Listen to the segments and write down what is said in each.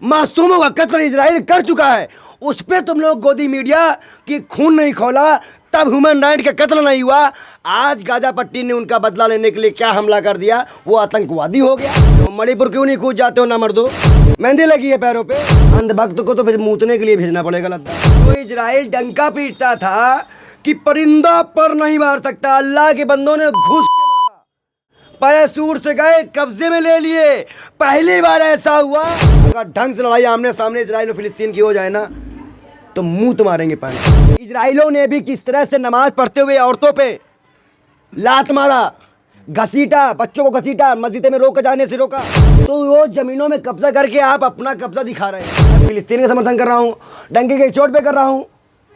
मासूमों का कत्ल इजराइल कर चुका है। उस पे तुम लोग गोदी मीडिया की खून नहीं खोला, तब ह्यूमन राइट का कत्ल नहीं हुआ। आज गाजा पट्टी ने उनका बदला लेने के लिए क्या हमला कर दिया, वो आतंकवादी हो गया। तो मणिपुर क्यों नहीं कूद जाते हो ना मर्दो? मेहंदी लगी है पैरों पे। अंधभक्त को तो फिर मूतने के लिए भेजना पड़ेगा लद्दाख। तो इजराइल डंका पीटता था कि परिंदा पर नहीं मार सकता, अल्लाह के बंदों ने घुस पैराशूट से गए, कब्जे में ले लिए। पहली बार ऐसा हुआ। अगर ढंग से लड़ाई आमने सामने इजराइल और फिलिस्तीन की हो जाए ना, तो मुंह तो मारेंगे पानी। इजराइलों ने भी किस तरह से नमाज पढ़ते हुए औरतों पे लात मारा, घसीटा, बच्चों को घसीटा, मस्जिद में रोक जाने से रोका। तो वो जमीनों में कब्जा करके आप अपना कब्जा दिखा रहे हैं। मैं फिलिस्तीन का समर्थन कर रहा हूँ, डंके के चोट पे कर रहा हूँ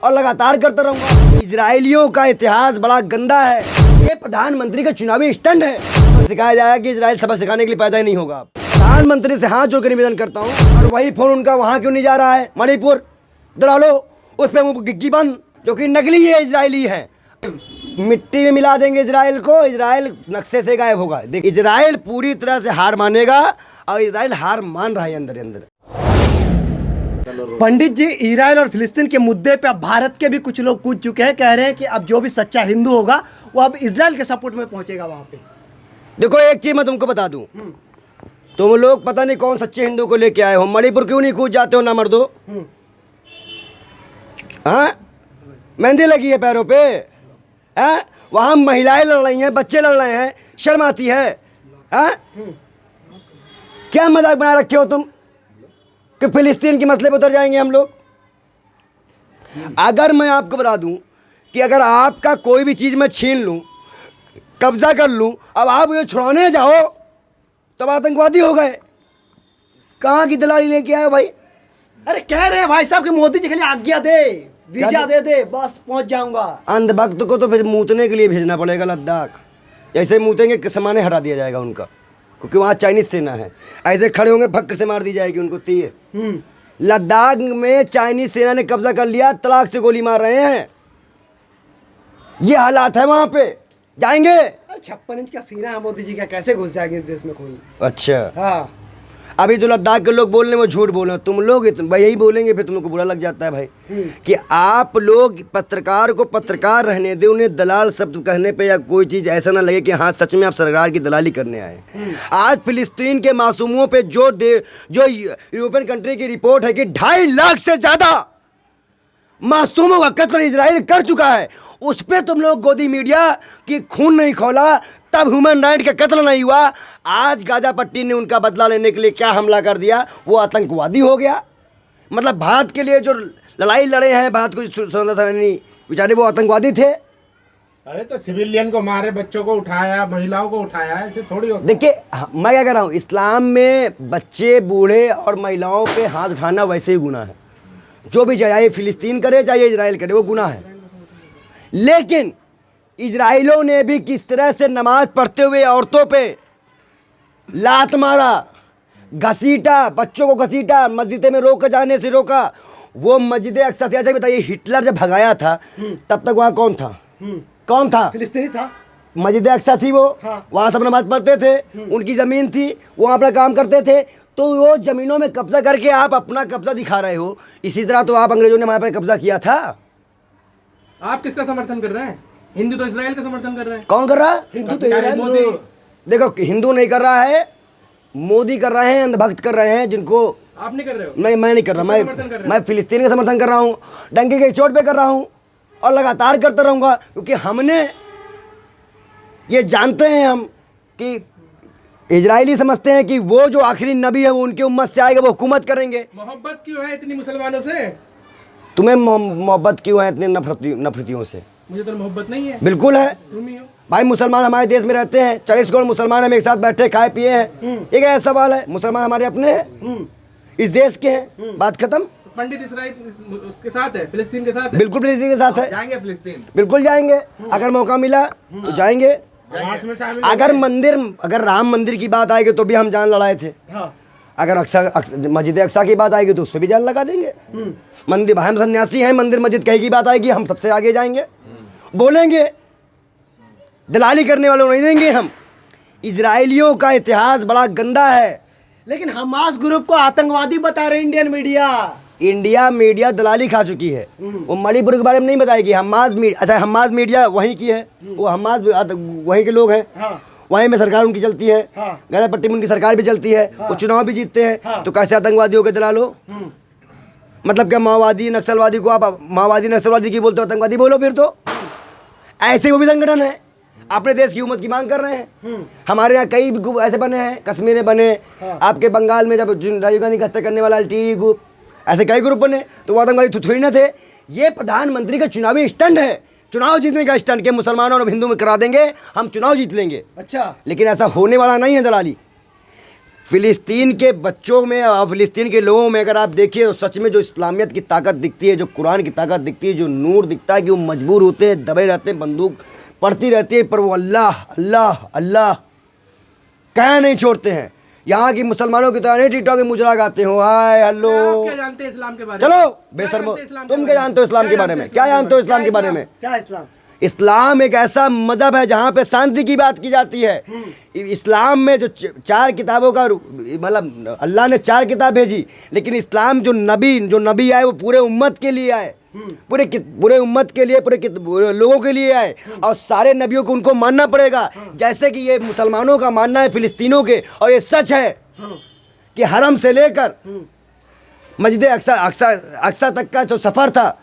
और लगातार करता रहूंगा। इजराइलियों का इतिहास बड़ा गंदा है। ये प्रधानमंत्री का चुनावी स्टंट है। तो सिखाया जाएगा कि इजराइल सबक सिखाने के लिए पैदा ही नहीं होगा। प्रधानमंत्री से हाथ जोड़कर निवेदन करता हूँ, और वही फोन उनका वहां क्यों नहीं जा रहा है? मणिपुर दलालो, उस पर मुंह गिग्गी बंद, जो कि नकली है, इजरायली है। मिट्टी में मिला देंगे इजराइल को, इजराइल नक्शे से गायब होगा। इजराइल पूरी तरह से हार मानेगा, और इजराइल हार मान रहा है अंदर अंदर। पंडित जी, इजराइल और फिलिस्तीन के मुद्दे पे अब भारत के भी कुछ लोग कूद चुके हैं, कह रहे हैं कि अब जो भी सच्चा हिंदू होगा वो अब इजराइल के सपोर्ट में पहुंचेगा वहां पे। देखो एक चीज मैं तुमको बता दूं, तुम लोग पता नहीं कौन सच्चे हिंदू को लेके आए हो। मणिपुर क्यों नहीं कूद जाते हो ना मर्दो? हाँ, मेहंदी लगी है पैरों पे। हाँ, वहां महिलाएं लड़ रही हैं, बच्चे लड़ रहे हैं, शर्म आती है? हाँ, क्या मजाक बना रखे हो तुम कि फिलिस्तीन के मसले पर उतर जाएंगे हम लोग? अगर मैं आपको बता दूं कि अगर आपका कोई भी चीज़ मैं छीन लूं, कब्जा कर लूं, अब आप ये छुड़ाने जाओ तब आतंकवादी हो गए। कहाँ की दलाली लेके आए हो भाई? अरे कह रहे हैं भाई साहब कि मोदी जी के लिए आज्ञा दे, वीजा दे, बस पहुंच जाऊंगा। अंधभक्त को तो फिर मूतने के लिए भेजना पड़ेगा लद्दाख। ऐसे मूतेंगे कि सामान्य हरा दिया जाएगा उनका, क्योंकि वहाँ चाइनीज सेना है। ऐसे खड़े होंगे, भक्क से मार दी जाएगी उनको तीर। लद्दाख में चाइनीज सेना ने कब्जा कर लिया, तलाक से गोली मार रहे हैं। ये हालात है वहाँ पे। जाएंगे? 56 इंच का सीना है मोदी जी का, कैसे घुस जाएंगे इस देश में कोई? अच्छा, हाँ। अभी जो लद्दाख के लोग बोल रहे हैं वो झूठ बोल रहे हैं। तुम लोग भाई यही बोलेंगे, फिर तुम लोग को बुरा लग जाता है भाई कि आप लोग पत्रकार को पत्रकार रहने दे, उन्हें दलाल शब्द कहने पे या कोई चीज़ ऐसा ना लगे कि हाँ सच में आप सरकार की दलाली करने आए। आज फिलिस्तीन के मासूमों पे जो यूरोपियन कंट्री की रिपोर्ट है कि 2.5 लाख से ज़्यादा मासूमों का कत्ल इजराइल कर चुका है। उस पे तुम लोग गोदी मीडिया की खून नहीं खोला, तब ह्यूमन राइट का कत्ल नहीं हुआ। आज गाजा पट्टी ने उनका बदला लेने के लिए क्या हमला कर दिया, वो आतंकवादी हो गया। मतलब भारत के लिए जो लड़ाई लड़े हैं, भारत को स्वतंत्रता सेनानी, बेचारे वो आतंकवादी थे। अरे तो सिविलियन को मारे, बच्चों को उठाया, महिलाओं को उठाया, ऐसे थोड़ी होता है। देखिए मैं क्या कह रहा हूँ, इस्लाम में बच्चे, बूढ़े और महिलाओं पे हाथ उठाना वैसे ही गुनाह है। जो भी चाहे फिलिस्तीन करे चाहे इजराइल करे, वो गुनाह है। लेकिन इजराइलों ने भी किस तरह से नमाज पढ़ते हुए औरतों पे लात मारा, घसीटा, बच्चों को घसीटा, मस्जिद में रोक जाने से रोका। वो मस्जिद अक्सा थी। अच्छा बताइए, हिटलर जब भगाया था तब तक वहाँ कौन था? कौन था? फिलिस्तीनी था। मस्जिद अक्सा थी वो। हाँ। वहाँ सब नमाज पढ़ते थे, उनकी ज़मीन थी, वो अपना काम करते थे। तो वो ज़मीनों में कब्जा करके आप अपना कब्जा दिखा रहे हो। इसी तरह तो आप अंग्रेजों ने हमारे पर कब्जा किया था। आप किसका समर्थन कर रहे हैं? हिंदू तो इजराइल का समर्थन कर रहे हैं। कौन कर रहा है? हिंदू तो इजराइल। मोदी। देखो, हिंदू नहीं कर रहा है, मोदी कर रहे हैं, अंधभक्त कर रहे हैं, जिनको आप नहीं कर रहे हो? मैं नहीं कर रहा। किसका समर्थन कर रहे हो? मैं फिलिस्तीन का समर्थन कर रहा हूँ, डंके के चोट पे कर रहा हूँ और लगातार करता रहूँगा। क्योंकि हमने ये जानते हैं हम कि इजरायली समझते हैं कि वो जो आखिरी नबी है वो उनकी उम्मत से आएगा, वो हुकूमत करेंगे। मोहब्बत क्यों है इतनी मुसलमानों से? तुम्हें मोहब्बत क्यों है इतने नफरतियों से? मुझे तो मोहब्बत नहीं है। बिल्कुल है तुम ही हो। भाई। मुसलमान हमारे देश में रहते हैं, 40 करोड़ मुसलमान हम एक साथ बैठे खाए पिए हैं। ये क्या सवाल है? मुसलमान हमारे अपने हैं, इस देश के हैं, बात खत्म। तो पंडित इजराइल उसके साथ है, फिलिस्तीन के साथ है। बिल्कुल फिलिस्तीन के साथ है, जाएंगे फिलिस्तीन। बिल्कुल जाएंगे। अगर मौका मिला तो जाएंगे। हमास में शामिल अगर राम मंदिर की बात आएगी तो भी हम जान लड़ाए थे। हाँ। अगर मस्जिद अक्सा की बात आएगी तो उस पर भी जान लगा देंगे। मंदिर भाई, हम सन्यासी हैं, मंदिर मस्जिद कहीं की बात आएगी हम सबसे आगे जाएंगे, बोलेंगे। दलाली करने वालों नहीं देंगे हम। इजराइलियों का इतिहास बड़ा गंदा है। लेकिन हमास ग्रुप को आतंकवादी बता रहे इंडियन मीडिया। इंडिया मीडिया दलाली खा चुकी है। वो मणिपुर के बारे में नहीं बताएगी। हमास मीडिया, अच्छा हमास मीडिया वहीं की है, वो हमास वहीं के लोग हैं। हाँ। वहीं में सरकार उनकी चलती है। हाँ। गाजा पट्टी में उनकी सरकार भी चलती है। वो चुनाव भी जीतते हैं। हाँ। तो कैसे आतंकवादियों के दलाल हो? मतलब क्या माओवादी नक्सलवादी को आप माओवादी नक्सलवादी की बोलते हो, आतंकवादी बोलो फिर तो। ऐसे वो भी संगठन है, अपने देश की हुकूमत की मांग कर रहे हैं। हमारे यहाँ कई ग्रुप ऐसे बने हैं, कश्मीर में बने। आपके बंगाल में जब राजीव गांधी की हत्या करने वाला LTTE ग्रुप, ऐसे कई ग्रुप बने, तो वो आतंकवादी थोड़ी ना थे। ये प्रधानमंत्री का चुनावी स्टंट है, चुनाव जीतने का स्टंट के मुसलमानों और हिंदू में करा देंगे, हम चुनाव जीत लेंगे। अच्छा, लेकिन ऐसा होने वाला नहीं है दलाली। फिलिस्तीन के बच्चों में और फिलिस्तीन के लोगों में अगर आप देखिए तो सच में जो इस्लामियत की ताकत दिखती है, जो कुरान की ताकत दिखती है, जो नूर दिखता है कि वो मजबूर होते हैं, दबे रहते हैं, बंदूक पड़ती रहती है, पर वो अल्लाह अल्लाह अल्लाह कह नहीं छोड़ते हैं। यहाँ की मुसलमानों की तरह नहीं टिकटॉक में मुजरा गाते हो, हाय हेलो। आप क्या जानते हैं इस्लाम के बारे में? चलो क्या बेशर्मो, जानते हैं इस्लाम के तुम बारे क्या जानते हो इस्लाम के बारे में? क्या जानते हो इस्लाम के बारे में? क्या इस्लाम? इस्लाम एक ऐसा मजहब है जहाँ पे शांति की बात की जाती है। इस्लाम में जो चार किताबों का मतलब अल्लाह ने 4 किताब भेजी, लेकिन इस्लाम जो नबी आए वो पूरे उम्मत के लिए आए, पूरे उम्मत के लिए, पूरे लोगों के लिए आए। और सारे नबियों को उनको मानना पड़ेगा। जैसे कि ये मुसलमानों का मानना है फिलिस्तीनों के, और ये सच है कि हरम से लेकर मस्जिद अक्सा तक का जो सफ़र था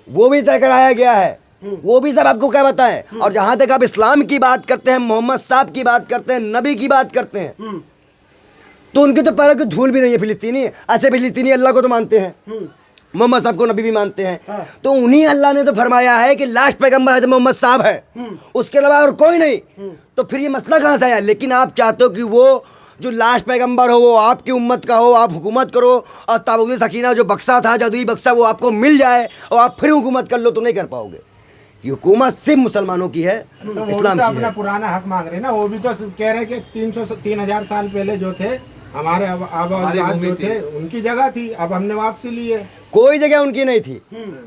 वो भी तय कराया गया है। वो भी सब आपको क्या बताएं। और जहाँ तक आप इस्लाम की बात करते हैं, मोहम्मद साहब की बात करते हैं, नबी की बात करते हैं, तो उनके तो पैरों की धूल भी नहीं है फिलिस्तीनी। अच्छा फिलिस्तीनी अल्लाह को तो मानते हैं, मोहम्मद साहब को नबी भी मानते हैं। तो उन्हीं अल्लाह ने तो फरमाया है कि लास्ट पैगंबर हज़रत मोहम्मद साहब है, उसके अलावा और कोई नहीं। तो फिर ये मसला कहाँ से आया? लेकिन आप चाहते हो कि वो जो लास्ट पैगंबर हो वो आपकी उम्मत का हो, आप हुकूमत करो, और ताबूत सकीना जो बक्सा था, जादुई बक्सा, वो आपको मिल जाए और आप फिर हुकूमत कर लो, तो नहीं कर पाओगे। ये हुकूमत सिर्फ मुसलमानों की है, तो वो इस्लाम भी तो की अपना है। पुराना हक मांग रहे हैं ना। वो भी तो कह रहे हैं कि 3,000 साल पहले जो थे हमारे आबाद जो थे उनकी जगह थी, अब हमने वापसी ली है। कोई जगह उनकी नहीं थी,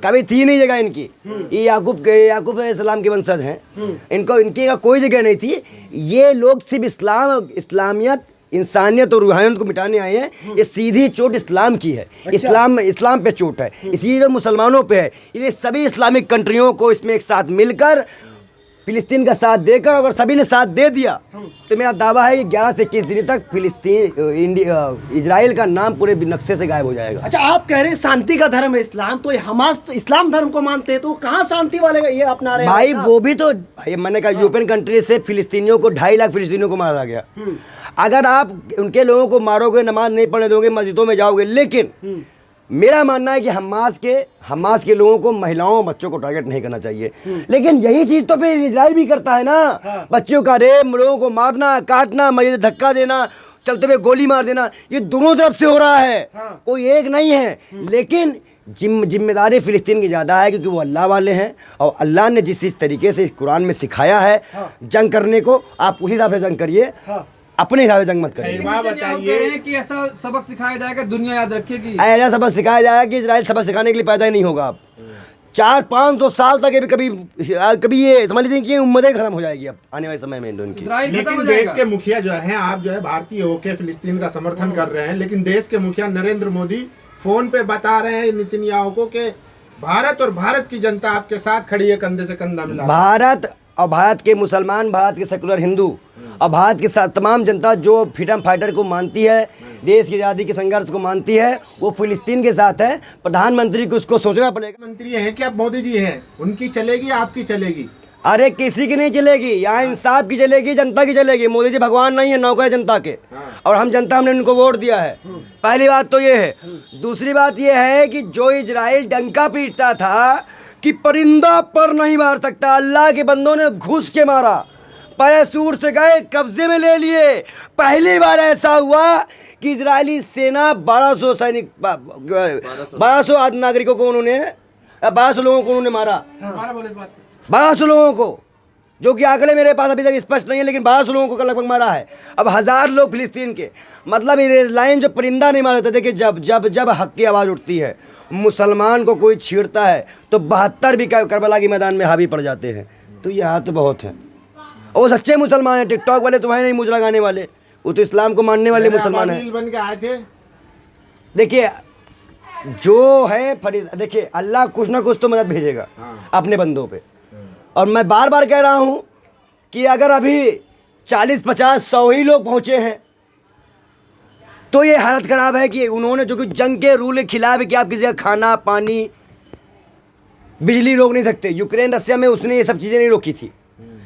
कभी थी नहीं जगह इनकी। ये याकूब इस्लाम के वंशज हैं, इनकी का कोई जगह नहीं थी। ये लोग सिर्फ इस्लामियत, इंसानियत और रूहानियत को मिटाने आए हैं। ये सीधी चोट इस्लाम की है। इस्लाम पे चोट है, इसी जो मुसलमानों पे है। ये सभी इस्लामिक कंट्रियों को इसमें एक साथ मिलकर फिलिस्तीन का साथ देकर, अगर सभी ने साथ दे दिया तो मेरा दावा है कि 11 से 21 दिन तक इजराइल का नाम पूरे नक्शे से गायब हो जाएगा। अच्छा, आप कह रहे हैं शांति का धर्म है इस्लाम, तो ये हमास तो इस्लाम धर्म को मानते हैं, तो कहाँ शांति वाले ये अपना रहे हैं? भाई वो भी तो भाई मैंने कहा यूरोपियन कंट्री से फिलिस्तीनियों को 2.5 लाख फिलिस्तीनियों को मारा गया। अगर आप उनके लोगों को मारोगे, नमाज नहीं पढ़ने दोगे, मस्जिदों में जाओगे, लेकिन मेरा मानना है कि हमास के लोगों को, महिलाओं बच्चों को टारगेट नहीं करना चाहिए। लेकिन यही चीज़ तो फिर इजराइल भी करता है ना। बच्चों का रेप, लोगों को मारना, काटना, मस्जिद धक्का देना, चलते हुए गोली मार देना, ये दोनों तरफ से हो रहा है, कोई एक नहीं है। लेकिन जिम्मेदारी फिलिस्तीन की ज़्यादा है, क्योंकि वो अल्लाह वाले हैं और अल्लाह ने जिस तरीके से कुरान में सिखाया है जंग करने को, आप उसी हिसाब से जंग करिए, अपने हिसाब से जंग मत करिए। बात बताइए कि ऐसा सबक सिखाया जाएगा, दुनिया याद रखेगी। ऐसा सबक सिखाया जाएगा कि इजराइल सबक सिखाने के लिए पैदा ही नहीं होगा। अब 400-500 साल तक ये कभी ये समझ लीजिए कि उम्मतें खत्म हो जाएगी अब आने वाले समय में उनकी। इजराइल खत्म हो लेकिन देश जाएगा। के मुखिया जो हैं, आप जो है भारतीय होके फिलिस्तीन का समर्थन कर रहे हैं, लेकिन देश के मुखिया नरेंद्र मोदी फोन पे बता रहे हैं नेतन्याहू को कि भारत और भारत की जनता आपके साथ खड़ी है, कंधे से कंधा मिला। भारत और भारत के मुसलमान, भारत के सेकुलर हिंदू और भारत के साथ तमाम जनता जो फ्रीडम फाइटर को मानती है, देश की आज़ादी के संघर्ष को मानती है, वो फिलिस्तीन के साथ है। प्रधानमंत्री को उसको सोचना पड़ेगा। मंत्री हैं कि अब मोदी जी हैं, उनकी चलेगी आपकी चलेगी? अरे किसी की नहीं चलेगी, यहाँ इंसाफ की चलेगी, जनता की चलेगी। मोदी जी भगवान नहीं है, नौकर है जनता के, और हम जनता, हमने उनको वोट दिया है। पहली बात तो ये है। दूसरी बात ये है कि जो इजराइल डंका पीटता था कि परिंदा पर नहीं मार सकता, अल्लाह के बंदों ने घुस के मारा, पैराशूट से गए, कब्जे में ले लिए। पहली बार ऐसा हुआ कि इजरायली सेना 1200 सैनिक, 1200 नागरिकों को उन्होंने, 1200 लोगों को उन्होंने मारा। 1200 लोगों को, जो कि आंकड़े मेरे पास अभी तक स्पष्ट नहीं है, लेकिन 1200 लोगों को लगभग मारा है। अब 1000 लोग फिलिस्तीन के, मतलब ये लाइन जो परिंदा नहीं मारते। देखिए जब हक की आवाज़ उठती है, मुसलमान को कोई छेड़ता है तो 72 भी करबला के मैदान में हावी पड़ जाते हैं। तो यहाँ तो बहुत है, और सच्चे मुसलमान हैं। टिकटॉक वाले तो वहीं नहीं मुँह लगाने वाले, वो तो इस्लाम को मानने वाले मुसलमान हैं। अबाबील बन के आए थे। देखिए जो है देखिए अल्लाह कुछ ना कुछ तो मदद भेजेगा अपने बंदों पे। और मैं बार बार कह रहा हूँ कि अगर अभी 40-50-100 ही लोग पहुँचे हैं तो ये हालत ख़राब है कि उन्होंने जो कि जंग के रूल के खिलाफ है कि आप किसी का खाना पानी बिजली रोक नहीं सकते। यूक्रेन रसिया में उसने ये सब चीज़ें नहीं रोकी थी,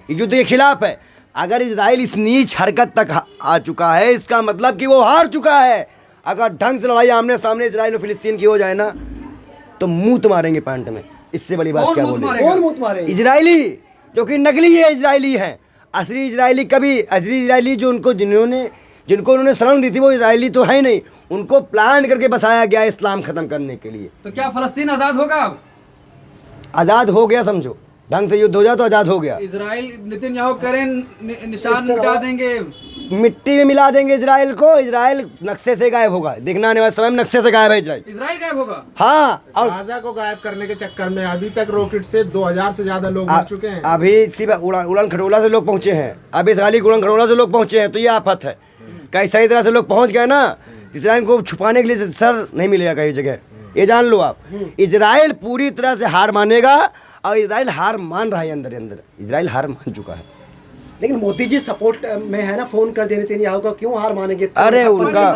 ये युद्ध के खिलाफ है। अगर इजराइल इस नीच हरकत तक आ चुका है इसका मतलब कि वो हार चुका है। अगर ढंग से लड़ाई आमने सामने इजराइल और फिलिस्तीन की हो जाए ना तो मुँह मारेंगे पैंट में। इससे बड़ी बात क्या बोले? और मुँह मारे इजरायली जो कि नकली है इजरायली हैं, असली इजरायली कभी असली इजरायली जो जिनको उन्होंने शरण दी थी वो इजरायली तो है नहीं। उनको प्लान करके बसाया गया इस्लाम ख़त्म करने के लिए। तो क्या फलस्तीन आज़ाद होगा अब? आज़ाद हो गया, समझो ढंग से युद्ध हो जाए तो आज़ाद हो गया। इजराइल नेतन्याहू करें निशान मिटा देंगे, मिट्टी में मिला देंगे इजराइल को। इजराइल नक्शे से गायब होगा। देखना आने वाले समय में नक्शे से गायब है इजराइल। इजराइल गायब होगा। हाँ, और गाजा को गायब करने के चक्कर में अभी तक रॉकेट से 2000 से ज्यादा लोग मर चुके हैं। अभी सिर्फ उड़न खटोला से लोग पहुंचे हैं। अभी इसराइली उड़न खटोला से लोग पहुंचे हैं तो ये आफत है। कहीं सही तरह से लोग पहुंच गए ना, इजराइल को छुपाने के लिए सर नहीं मिलेगा कहीं जगह, ये जान लो आप। इजराइल पूरी तरह से हार मानेगा और इजराइल हार मान रहा है अंदर अंदर। इजराइल हार मान चुका है। लेकिन मोदी जी सपोर्ट में है ना, फोन कर देने तेनी आओगा, क्यों हार मानेंगे? अरे उनका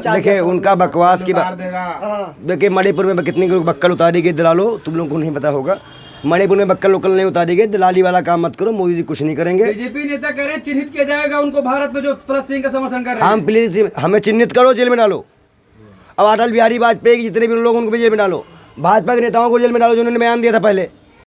देखिए उनका बकवास की बात। हाँ। देखिए मणिपुर में कितनी बक्कल उतारी गई दलालो, तुम लोगों को नहीं पता होगा। मणिपुर में बक्कल उकल नहीं उतारी गई। दलाली वाला काम मत करो, मोदी जी कुछ नहीं करेंगे। बीजेपी नेता कह रहे हैं चिन्हित किया जाएगा उनको भारत में जो फलस्तीन का समर्थन कर रहे हैं। हम प्लीज हमें चिन्हित करो, जेल में डालो। अब अटल बिहारी वाजपेयी जितने भी लोग उनको भी जेल में डालो। भाजपा के नेताओं को जेल में डालो जिन्होंने बयान दिया था पहले।